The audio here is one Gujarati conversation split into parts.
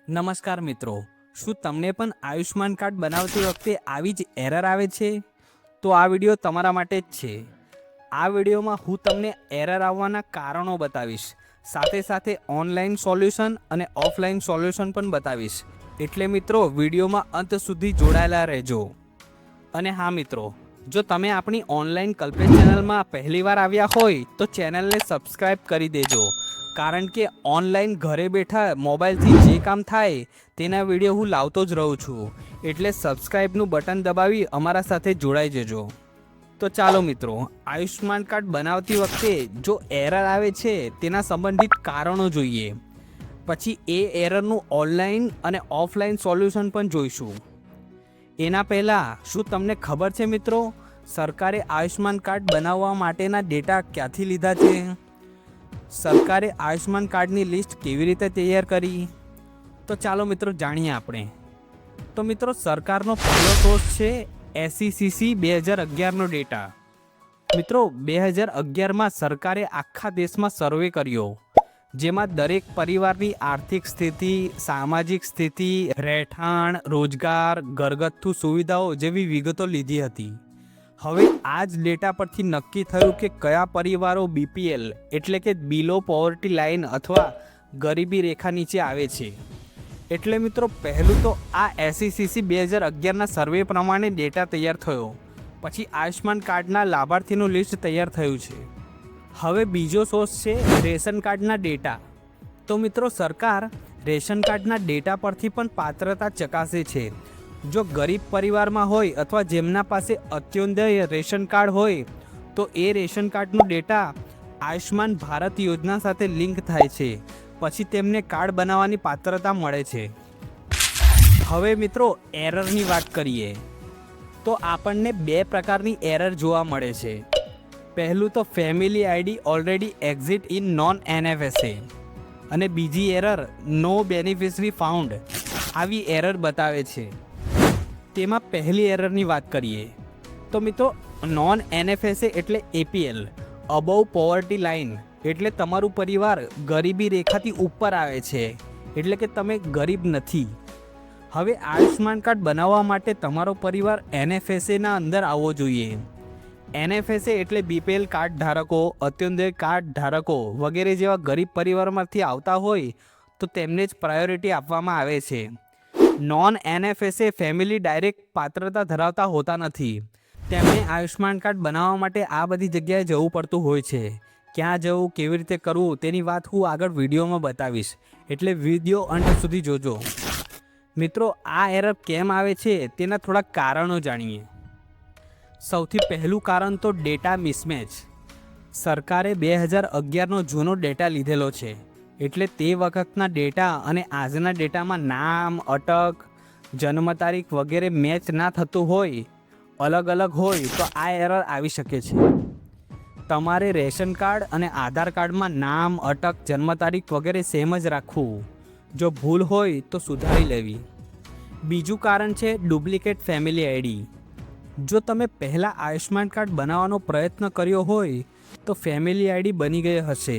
નમસ્કાર મિત્રો, શું તમને પણ આયુષ્માન કાર્ડ બનાવતી વખતે આવી જ એરર આવે છે? તો આ વિડીયો તમારા માટે જ છે. આ વિડીયોમાં હું તમને એરર આવવાના કારણો બતાવીશ, સાથે સાથે ઓનલાઈન સોલ્યુશન અને ઓફલાઈન સોલ્યુશન પણ બતાવીશ. એટલે મિત્રો વિડીયોમાં અંત સુધી જોડાયેલા રહેજો. અને હા મિત્રો, જો તમે આપણી ઓનલાઈન કલ્પેશ ચેનલમાં પહેલીવાર આવ્યા હોય તો ચેનલને સબસ્ક્રાઈબ કરી દેજો, કારણ કે ઓનલાઈન ઘરે બેઠા મોબાઈલથી જે કામ થાય તેના વિડીયો હું લાવતો જ રહું છું. એટલે સબસ્ક્રાઈબનું બટન દબાવી અમારા સાથે જોડાઈ જજો. તો ચાલો મિત્રો, આયુષ્માન કાર્ડ બનાવતી વખતે જો એરર આવે છે તેના સંબંધિત કારણો જોઈએ. પછી એ એરરનું ઓનલાઈન અને ઓફલાઈન સોલ્યુશન પણ જોઈશું. એના પહેલાં શું તમને ખબર છે મિત્રો, સરકારે આયુષ્માન કાર્ડ બનાવવા માટેના ડેટા ક્યાંથી લીધા છે? સરકારે આયુષ્માન કાર્ડની લિસ્ટ કેવી રીતે તૈયાર કરી? તો ચાલો મિત્રો જાણીએ આપણે. તો મિત્રો, સરકારનો પહેલો સોર્સ છે SECC 2011નો ડેટા. મિત્રો, 2011માં સરકારે આખા દેશમાં સર્વે કર્યો, જેમાં દરેક પરિવારની આર્થિક સ્થિતિ, સામાજિક સ્થિતિ, રહેઠાણ, રોજગાર, ઘરગથ્થુ સુવિધાઓ જેવી વિગતો લીધી હતી. હવે આ જ ડેટા પરથી નક્કી થયું કે કયા પરિવારો BPL એટલે કે બિલો પોવર્ટી લાઇન અથવા ગરીબી રેખા નીચે આવે છે. એટલે મિત્રો, પહેલું તો આ SECC 2011ના સર્વે પ્રમાણે ડેટા તૈયાર થયો. પછી આયુષ્માન કાર્ડના લાભાર્થીનું લિસ્ટ તૈયાર થયું છે. હવે બીજો સોર્સ છે રેશન કાર્ડના ડેટા. તો મિત્રો, સરકાર રેશન કાર્ડના ડેટા પરથી પણ પાત્રતા ચકાસે છે. જો ગરીબ પરિવારમાં હોય અથવા જેમના પાસે અત્યોદય રેશન કાર્ડ હોય તો એ રેશન કાર્ડનો ડેટા આયુષ્માન ભારત યોજના સાથે લિંક થાય છે. પછી તેમને કાર્ડ બનાવવાની પાત્રતા મળે છે. હવે મિત્રો, એરરની વાત કરીએ તો આપણને બે પ્રકારની એરર જોવા મળે છે. પહેલું તો family ID already exit in non NFSA, અને બીજી એરર નો બેનિફિશરી ફાઉન્ડ. આવી એરર બતાવે છે. તેમાં પહેલી એરરની વાત કરીએ તો મિત્રો, નોન NFSA એટલે APL, અબવ પોવર્ટી લાઇન, એટલે તમારું પરિવાર ગરીબી રેખાથી ઉપર આવે છે, એટલે કે તમે ગરીબ નથી. હવે આયુષ્માન કાર્ડ બનાવવા માટે તમારો પરિવાર NFSAના અંદર આવવો જોઈએ. NFSA એટલે BPL કાર્ડ ધારકો, અત્યોદય કાર્ડ ધારકો વગેરે જેવા ગરીબ પરિવારમાંથી આવતા હોય તો તેમને જ પ્રાયોરિટી આપવામાં આવે છે. નોન NFSA ફેમિલી ડાયરેક્ટ પાત્રતા ધરાવતા હોતા નથી. તેમને આયુષ્માન કાર્ડ બનાવવા માટે આ બધી જગ્યાએ જવું પડતું હોય છે. ક્યાં જવું, કેવી રીતે કરવું તેની વાત હું આગળ વિડીયોમાં બતાવીશ, એટલે વિડીયો અંત સુધી જોજો. મિત્રો, આ એરર કેમ આવે છે તેના થોડાક કારણો જાણીએ. સૌથી પહેલું કારણ તો ડેટા મિસમેચ. સરકારે 2011નો જૂનો ડેટા લીધેલો છે, એટલે તે વખતના ડેટા અને આજના ડેટામાં નામ, અટક, જન્મ તારીખ વગેરે મેચ ના થતું હોય, અલગ અલગ હોય તો આ એરર આવી શકે છે. તમારે રેશન કાર્ડ અને આધાર કાર્ડમાં નામ, અટક, જન્મ તારીખ વગેરે સેમ જ રાખવું. જો ભૂલ હોય તો સુધારી લેવી. બીજું કારણ છે ડુપ્લિકેટ ફેમિલી આઈડી. જો તમે પહેલાં આયુષ્માન કાર્ડ બનાવવાનો પ્રયત્ન કર્યો હોય તો ફેમિલી આઈડી બની ગઈ હશે.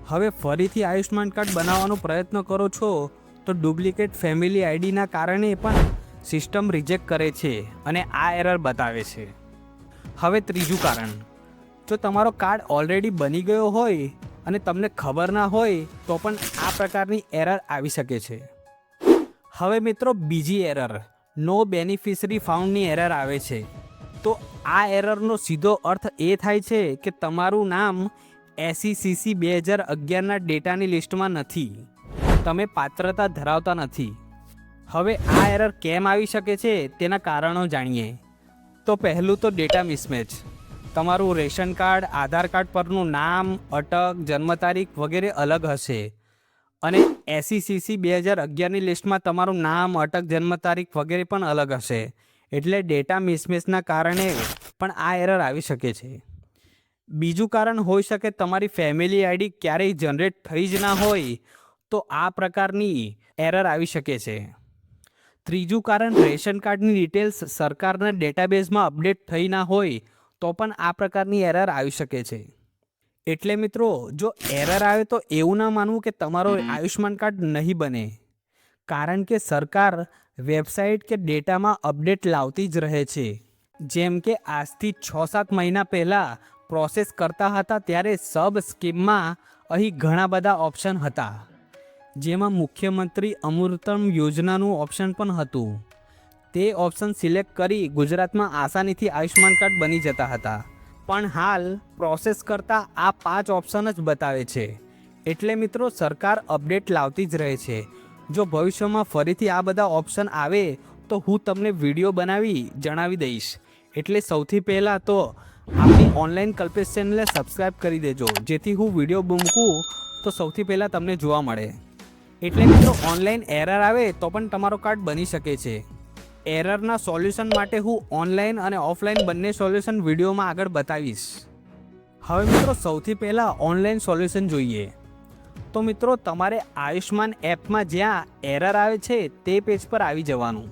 હવે ફરીથી આયુષ્માન કાર્ડ બનાવવાનો પ્રયત્ન કરો છો તો ડુપ્લિકેટ ફેમિલી આઈડીના કારણે પણ સિસ્ટમ રિજેક્ટ કરે છે અને આ એરર બતાવે છે. હવે ત્રીજું કારણ, જો તમારો કાર્ડ ઓલરેડી બની ગયો હોય અને તમને ખબર ના હોય તો પણ આ પ્રકારની એરર આવી શકે છે. હવે મિત્રો, બીજી એરર નો બેનિફિશરી ફાઉન્ડની એરર આવે છે. તો આ એરરનો સીધો અર્થ એ થાય છે કે તમારું નામ SECC 2011ના ડેટાની લિસ્ટમાં નથી, તમે પાત્રતા ધરાવતા નથી. હવે આ એરર કેમ આવી શકે છે તેના કારણો જાણીએ. તો પહેલું તો ડેટા મિસમેચ. તમારું રેશન કાર્ડ, આધાર કાર્ડ પરનું નામ, અટક, જન્મ તારીખ વગેરે અલગ હશે, અને SECC 2011ની લિસ્ટમાં તમારું નામ, અટક, જન્મ તારીખ વગેરે પણ અલગ હશે. એટલે ડેટા મિસમેચના કારણે પણ આ એરર આવી શકે છે. બીજું કારણ હોઈ શકે તમારી ફેમિલી આઈડી ક્યારેય જનરેટ થઈ જ ના હોય, તો આ પ્રકારની એરર આવી શકે છે. ત્રીજું કારણ, રેશન કાર્ડની ડિટેલ્સ સરકારના ડેટાબેઝમાં અપડેટ થઈ ના હોય તો પણ આ પ્રકારની એરર આવી શકે છે. એટલે મિત્રો, જો એરર આવે તો એવું ના માનવું કે તમારો આયુષ્માન કાર્ડ નહીં બને, કારણ કે સરકાર વેબસાઇટ કે ડેટામાં અપડેટ લાવતી જ રહે છે. જેમ કે આજથી 6-7 મહિના પહેલાં પ્રોસેસ કરતા હતા ત્યારે સબ સ્કીમમાં અહીં ઘણા બધા ઓપ્શન હતા, જેમાં મુખ્યમંત્રી અમૃતમ યોજનાનું ઓપ્શન પણ હતું. તે ઓપ્શન સિલેક્ટ કરી ગુજરાતમાં આસાનીથી આયુષ્યમાન કાર્ડ બની જતા હતા. પણ હાલ પ્રોસેસ કરતાં આ 5 ઓપ્શન જ બતાવે છે. એટલે મિત્રો સરકાર અપડેટ લાવતી જ રહે છે. જો ભવિષ્યમાં ફરીથી આ બધા ઓપ્શન આવે તો હું તમને વિડીયો બનાવી જણાવી દઈશ. એટલે સૌથી પહેલાં તો આપણી ઓનલાઈન કલ્પેશ ચેનલને સબસ્ક્રાઈબ કરી દેજો, જેથી હું વિડીયો મૂકું તો સૌથી પહેલાં તમને જોવા મળે. એટલે મિત્રો ઓનલાઈન એરર આવે તો પણ તમારો કાર્ડ બની શકે છે. એરરના સોલ્યુશન માટે હું ઓનલાઈન અને ઓફલાઈન બંને સોલ્યુશન વિડીયોમાં આગળ બતાવીશ. હવે મિત્રો સૌથી પહેલાં ઓનલાઈન સોલ્યુશન જોઈએ. તો મિત્રો તમારે આયુષ્માન એપમાં જ્યાં એરર આવે છે તે પેજ પર આવી જવાનું.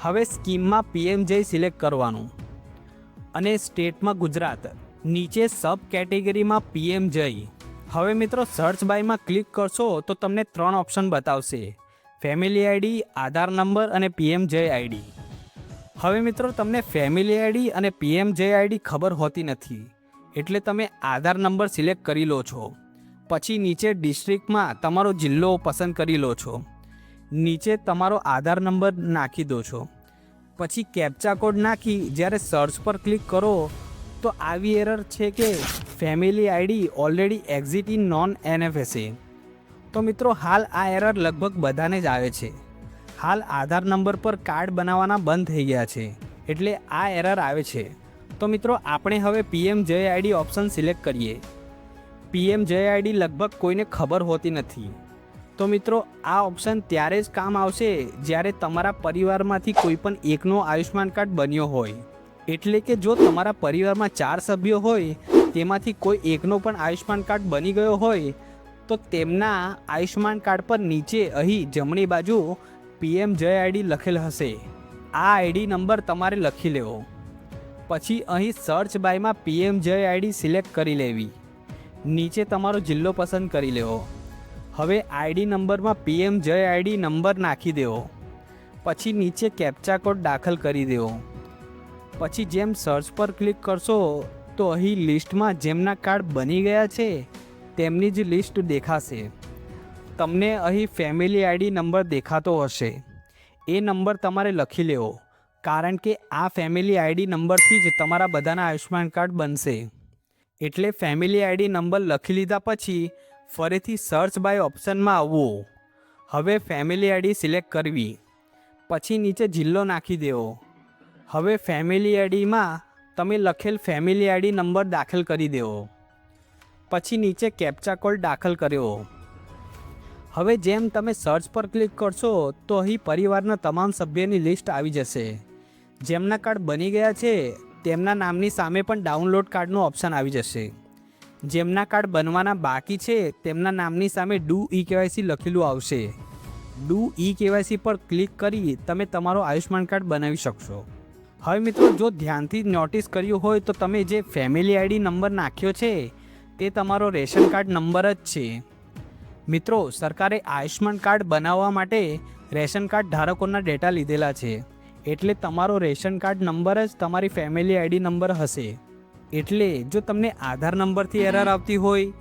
હવે સ્કીમમાં PMJ સિલેક્ટ કરવાનું અને સ્ટેટમાં ગુજરાત, નીચે સબ કેટેગરીમાં PMJ. હવે મિત્રો સર્ચ બાયમાં ક્લિક કરશો તો તમને 3 ઓપ્શન બતાવશે: ફેમિલી આઈડી, આધાર નંબર અને PMJ આઈડી. હવે મિત્રો તમને ફેમિલી આઈડી અને PMJ આઈડી ખબર હોતી નથી, એટલે તમે આધાર નંબર સિલેક્ટ કરી લો છો. પછી નીચે ડિસ્ટ્રિક્ટમાં તમારો જિલ્લો પસંદ કરી લો છો. નીચે તમારો આધાર નંબર નાખી દો છો. પછી કેપ્ચા કોડ નાખી જ્યારે સર્ચ પર ક્લિક કરો તો આવી એરર છે કે family ID already exit in non NFSA. તો મિત્રો હાલ આ એરર લગભગ બધાને જ આવે છે. હાલ આધાર નંબર પર કાર્ડ બનાવવાના બંધ થઈ ગયા છે, એટલે આ એરર આવે છે. તો મિત્રો આપણે હવે PMJ આઈડી ઓપ્શન સિલેક્ટ કરીએ. PMJ આઈડી લગભગ કોઈને ખબર હોતી નથી. તો મિત્રો આ ઓપ્શન ત્યારે જ કામ આવશે જ્યારે તમારા પરિવારમાંથી કોઈ પણ એકનો આયુષ્યમાન કાર્ડ બન્યો હોય. એટલે કે જો તમારા પરિવારમાં 4 સભ્યો હોય, તેમાંથી કોઈ એકનો પણ આયુષ્યમાન કાર્ડ બની ગયો હોય તો તેમના આયુષ્યમાન કાર્ડ પર નીચે અહીં જમણી બાજુ PMJ આઈડી લખેલ હશે. આ આઈડી નંબર તમારે લખી લેવો. પછી અહીં સર્ચ બાયમાં PMJ આઈડી સિલેક્ટ કરી લેવી. નીચે તમારો જિલ્લો પસંદ કરી લેવો. હવે આઈડી નંબરમાં PMJ આઈડી નંબર નાખી દેવો. પછી નીચે કેપ્ચા કોડ દાખલ કરી દેવો. પછી જેમ સર્ચ પર ક્લિક કરશો તો અહીં લિસ્ટમાં જેમના કાર્ડ બની ગયા છે તેમની જ લિસ્ટ દેખાશે. તમને અહીં ફેમિલી આઈડી નંબર દેખાતો હશે. એ નંબર તમારે લખી લેવો, કારણ કે આ ફેમિલી આઈડી નંબરથી જ તમારા બધાના આયુષ્યમાન કાર્ડ બનશે. એટલે ફેમિલી આઈડી નંબર લખી લીધા પછી ફરીથી સર્ચ બાય ઓપ્શનમાં આવવું. હવે ફેમિલી આઈડી સિલેક્ટ કરવી. પછી નીચે જિલ્લો નાખી દેવો. હવે ફેમિલી આઈડીમાં તમે લખેલ ફેમિલી આઈડી નંબર દાખલ કરી દેવો. પછી નીચે કેપ્ચા કોડ દાખલ કર્યો. હવે જેમ તમે સર્ચ પર ક્લિક કરશો તો અહીં પરિવારના તમામ સભ્યોની લિસ્ટ આવી જશે. જેમના કાર્ડ બની ગયા છે તેમના નામની સામે પણ ડાઉનલોડ કાર્ડનો ઓપ્શન આવી જશે. જેમના કાર્ડ બનવાના બાકી છે તેમના નામની સામે ડુ eKYC લખેલું આવશે. ડુ eKYC પર ક્લિક કરી તમે તમારો આયુષ્યમાન કાર્ડ બનાવી શકશો. હવે મિત્રો જો ધ્યાનથી નોટિસ કર્યું હોય તો તમે જે ફેમિલી આઈડી નંબર નાખ્યો છે તે તમારો રેશન કાર્ડ નંબર જ છે. મિત્રો સરકારે આયુષ્યમાન કાર્ડ બનાવવા માટે રેશન કાર્ડ ધારકોના ડેટા લીધેલા છે, એટલે તમારો રેશન કાર્ડ નંબર જ તમારી ફેમિલી આઈડી નંબર હશે. એટલે જો તમને આધાર નંબરથી એરર આવતી હોય,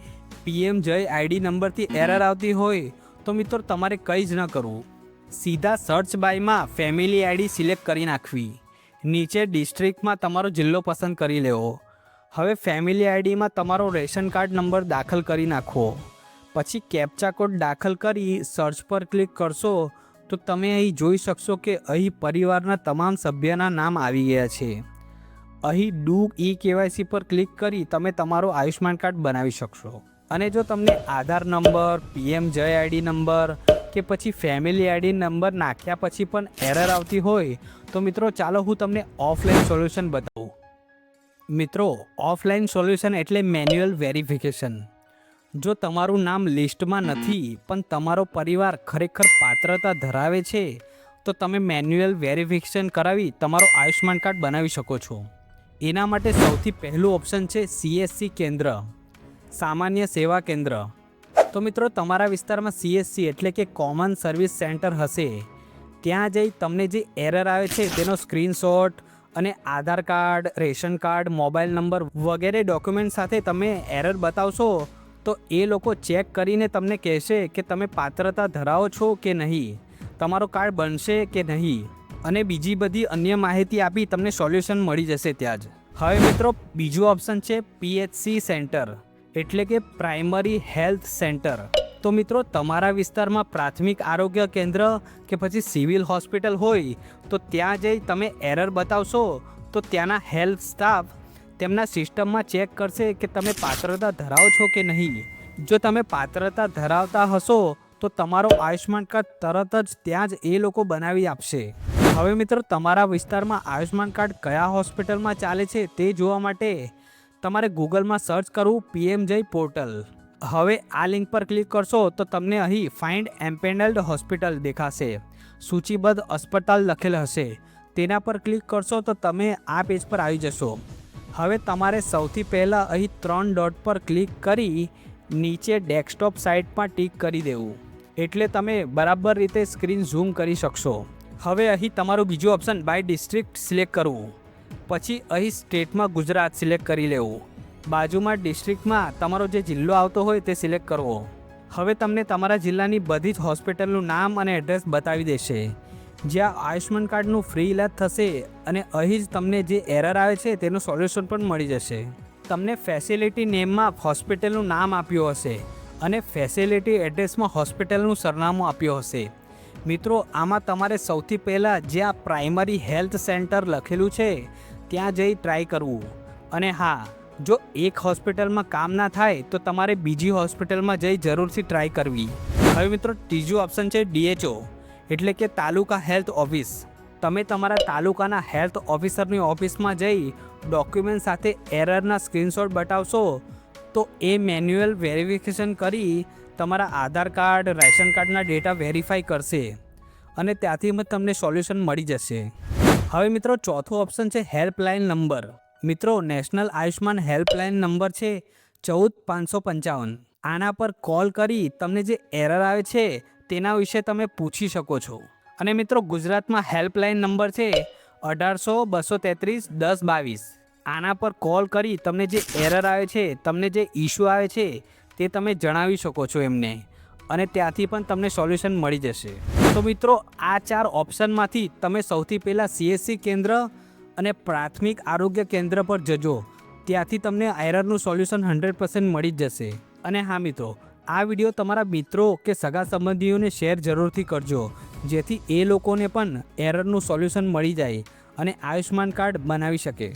PMJ આઈડી નંબરથી એરર આવતી હોય તો મિત્રો તમારે કંઈ જ ન કરવું. સીધા સર્ચ બાયમાં ફેમિલી આઈડી સિલેક્ટ કરી નાખવી. નીચે ડિસ્ટ્રિક્ટમાં તમારો જિલ્લો પસંદ કરી લેવો. હવે ફેમિલી આઈડીમાં તમારો રેશન કાર્ડ નંબર દાખલ કરી નાખો. પછી કેપ્ચા કોડ દાખલ કરી સર્ચ પર ક્લિક કરશો તો તમે અહીં જોઈ શકશો કે અહીં પરિવારના તમામ સભ્યના નામ આવી ગયા છે. અહીં ડુ eKYC પર ક્લિક કરી તમે તમારો આયુષ્યમાન કાર્ડ બનાવી શકશો. અને જો તમને આધાર નંબર, PMJ આઈડી નંબર કે પછી ફેમિલી આઈડી નંબર નાખ્યા પછી પણ એરર આવતી હોય તો મિત્રો ચાલો હું તમને ઓફલાઈન સોલ્યુશન બતાવું. મિત્રો ઓફલાઈન સોલ્યુશન એટલે મેન્યુઅલ વેરિફિકેશન. જો તમારું નામ લિસ્ટમાં નથી પણ તમારો પરિવાર ખરેખર પાત્રતા ધરાવે છે તો તમે મેન્યુઅલ વેરિફિકેશન કરાવી તમારો આયુષ્યમાન કાર્ડ બનાવી શકો છો. એના માટે સૌથી પહેલું ઓપ્શન છે CSC કેન્દ્ર, સામાન્ય સેવા કેન્દ્ર. તો મિત્રો તમારા વિસ્તારમાં CSC એટલે કે કોમન સર્વિસ સેન્ટર હશે. ત્યાં જઈ તમને જે એરર આવે છે તેનો સ્ક્રીનશોટ અને Aadhaar card, ration card, mobile number વગેરે ડોક્યુમેન્ટ સાથે તમે એરર બતાવશો તો એ લોકો ચેક કરીને તમને કહેશે કે તમે પાત્રતા ધરાવો છો કે નહીં, તમારું કાર્ડ બનશે કે નહીં, અને બીજી બધી અન્ય માહિતી આપી તમને સોલ્યુશન મળી જશે ત્યાં જ. હવે મિત્રો બીજું ઓપ્શન છે PHC સેન્ટર એટલે કે પ્રાઇમરી હેલ્થ સેન્ટર. તો મિત્રો તમારા વિસ્તારમાં પ્રાથમિક આરોગ્ય કેન્દ્ર કે પછી સિવિલ હોસ્પિટલ હોય તો ત્યાં જઈ તમે એરર બતાવશો તો ત્યાંના હેલ્થ સ્ટાફ તેમના સિસ્ટમમાં ચેક કરશે કે તમે પાત્રતા ધરાવો છો કે નહીં. જો તમે પાત્રતા ધરાવતા હશો તો તમારો આયુષ્માન કાર્ડ તરત જ ત્યાં જ એ લોકો બનાવી આપશે. હવે મિત્રો તમારા વિસ્તારમાં આયુષ્માન કાર્ડ કયા હોસ્પિટલમાં ચાલે છે તે જોવા માટે તમારે ગૂગલમાં સર્ચ કરવું PMJ પોર્ટલ. હવે આ લિંક પર ક્લિક કરશો તો તમને અહીં ફાઇન્ડ એમ્પેનલ્ડ હોસ્પિટલ દેખાશે, સૂચિબદ્ધ અસ્પતાલ લખેલ હશે. તેના પર ક્લિક કરશો તો તમે આ પેજ પર આવી જશો. હવે તમારે સૌથી પહેલાં અહીં 3 ડોટ પર ક્લિક કરી નીચે ડેસ્કટોપ સાઇટ પર ટીક કરી દેવું, એટલે તમે બરાબર રીતે સ્ક્રીન ઝૂમ કરી શકશો. હવે અહીં તમારું બીજું ઓપ્શન બાય ડિસ્ટ્રિક્ટ સિલેક્ટ કરવું, પછી અહીં સ્ટેટમાં ગુજરાત સિલેક્ટ કરી લેવું, બાજુમાં ડિસ્ટ્રિક્ટમાં તમારો જે જિલ્લો આવતો હોય તે સિલેક્ટ કરવો. હવે તમને તમારા જિલ્લાની બધી જ હોસ્પિટલનું નામ અને એડ્રેસ બતાવી દેશે જ્યાં આયુષ્માન કાર્ડનું ફ્રી ઇલાજ થશે, અને અહીં જ તમને જે એરર આવે છે તેનું સોલ્યુશન પણ મળી જશે. તમને ફેસિલિટી નેમમાં હોસ્પિટલનું નામ આપ્યું હશે અને ફેસિલિટી એડ્રેસમાં હોસ્પિટલનું સરનામું આપ્યું હશે. મિત્રો આમાં તમારે સૌથી પહેલાં જ્યાં પ્રાઇમરી હેલ્થ સેન્ટર લખેલું છે ત્યાં જઈ ટ્રાય કરવું, અને હા, જો એક હોસ્પિટલમાં કામ ના થાય તો તમારે બીજી હોસ્પિટલમાં જઈ જરૂરથી ટ્રાય કરવી. હવે મિત્રો ત્રીજું ઓપ્શન છે DHO એટલે કે તાલુકા હેલ્થ ઓફિસ. તમે તમારા તાલુકાના હેલ્થ ઓફિસરની ઓફિસમાં જઈ ડોક્યુમેન્ટ સાથે એરરના સ્ક્રીનશોટ બતાવશો તો એ મેન્યુઅલ વેરિફિકેશન કરી તમારા આધાર કાર્ડ, રેશન કાર્ડના ડેટા વેરીફાઈ કરશે અને ત્યાંથી તમને સોલ્યુશન મળી જશે. હવે મિત્રો ચોથું ઓપ્શન છે હેલ્પલાઇન નંબર. મિત્રો નેશનલ આયુષ્માન હેલ્પલાઇન નંબર છે 14555. આના પર કોલ કરી તમને જે એરર આવે છે તેના વિશે તમે પૂછી શકો છો. અને મિત્રો ગુજરાતમાં હેલ્પલાઇન નંબર છે 1800-233-1022. આના પર કોલ કરી તમને જે એરર આવે છે, તમને જે ઇશ્યુ આવે છે તે તમે જણાવી શકો છો એમને, અને ત્યાંથી પણ તમને સોલ્યુશન મળી જશે. તો મિત્રો આ 4 ઓપ્શનમાંથી તમે સૌથી પહેલાં CSC કેન્દ્ર અને પ્રાથમિક આરોગ્ય કેન્દ્ર પર જજો, ત્યાંથી તમને એરરનું સોલ્યુશન 100% મળી જ જશે. અને હા મિત્રો, આ વિડીયો તમારા મિત્રો કે સગા સંબંધીઓને શેર જરૂરથી કરજો, જેથી એ લોકોને પણ એરરનું સોલ્યુશન મળી જાય અને આયુષ્માન કાર્ડ બનાવી શકે.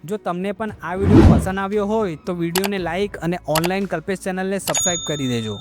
જો તમને પણ આ વિડીયો પસંદ આવ્યો હોય તો વિડીયોને લાઇક અને ઓનલાઈન કલ્પેશ ચેનલને સબસ્ક્રાઈબ કરી દેજો.